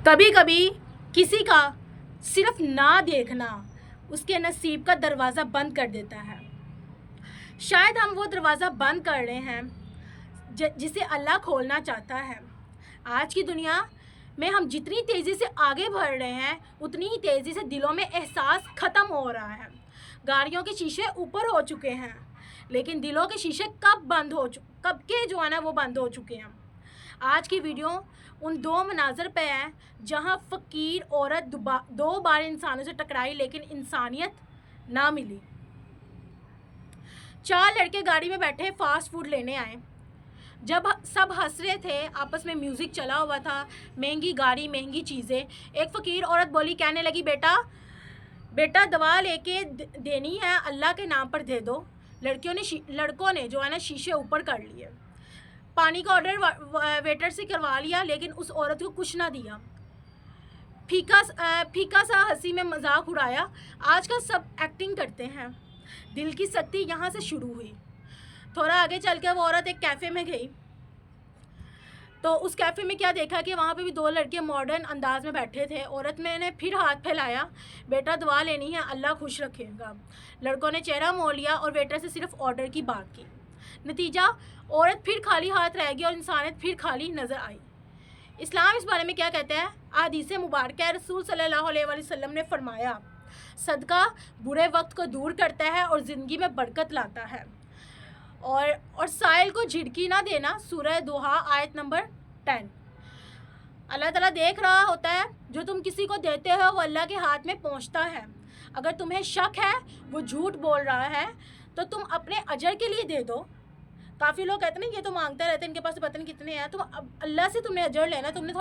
कभी कभी किसी का सिर्फ ना देखना उसके नसीब का दरवाज़ा बंद कर देता है। शायद हम वो दरवाज़ा बंद कर रहे हैं जिसे अल्लाह खोलना चाहता है। आज की दुनिया में हम जितनी तेज़ी से आगे बढ़ रहे हैं उतनी ही तेज़ी से दिलों में एहसास ख़त्म हो रहा है। गाड़ियों के शीशे ऊपर हो चुके हैं, लेकिन दिलों के शीशे कब के जो है ना वो बंद हो चुके हैं। आज की वीडियो उन दो मनाजर पे है जहां फ़कीर औरत दो बार इंसानों से टकराई लेकिन इंसानियत ना मिली। 4 लड़के गाड़ी में बैठे फास्ट फूड लेने आए। जब सब हंस रहे थे, आपस में म्यूज़िक चला हुआ था, महंगी गाड़ी महंगी चीज़ें, एक फ़कीर औरत बोली, कहने लगी, बेटा बेटा दवा लेके देनी है, अल्लाह के नाम पर दे दो। लड़कों ने जो है ना शीशे ऊपर कर लिए। पानी का ऑर्डर वेटर से करवा लिया, लेकिन उस औरत को कुछ ना दिया। फीका सा हंसी में मजाक उड़ाया। आजकल सब एक्टिंग करते हैं। दिल की सख्ती यहाँ से शुरू हुई। थोड़ा आगे चल के वो औरत एक कैफ़े में गई, तो उस कैफ़े में क्या देखा कि वहाँ पे भी 2 लड़के मॉडर्न अंदाज में बैठे थे। औरत ने फिर हाथ फैलाया, बेटा दुआ लेनी है, अल्लाह खुश रखेगा। लड़कों ने चेहरा मोड़ लिया और वेटर से सिर्फ ऑर्डर की बात की। नतीजा, औरत फिर खाली हाथ रह गई और इंसानियत फिर खाली नज़र आई। इस्लाम इस बारे में क्या कहता है? हदीस मुबारक है, रसूल सल्लल्लाहु अलैहि वसल्लम ने फरमाया, सदका बुरे वक्त को दूर करता है और ज़िंदगी में बरकत लाता है। और साइल को झिड़की ना देना, सूरह दुहा आयत नंबर 10। अल्लाह ताला देख रहा होता है, जो तुम किसी को देते हो वो अल्लाह के हाथ में पहुंचता है। अगर तुम्हें शक है वो झूठ बोल रहा है तो तुम अपने अजर के लिए दे दो। काफ़ी लोग कहते हैं ना, ये तो मांगते रहते हैं, इनके पास तो पता नहीं कितने हैं। तुम अल्लाह से तुमने अजर लेना, तुमने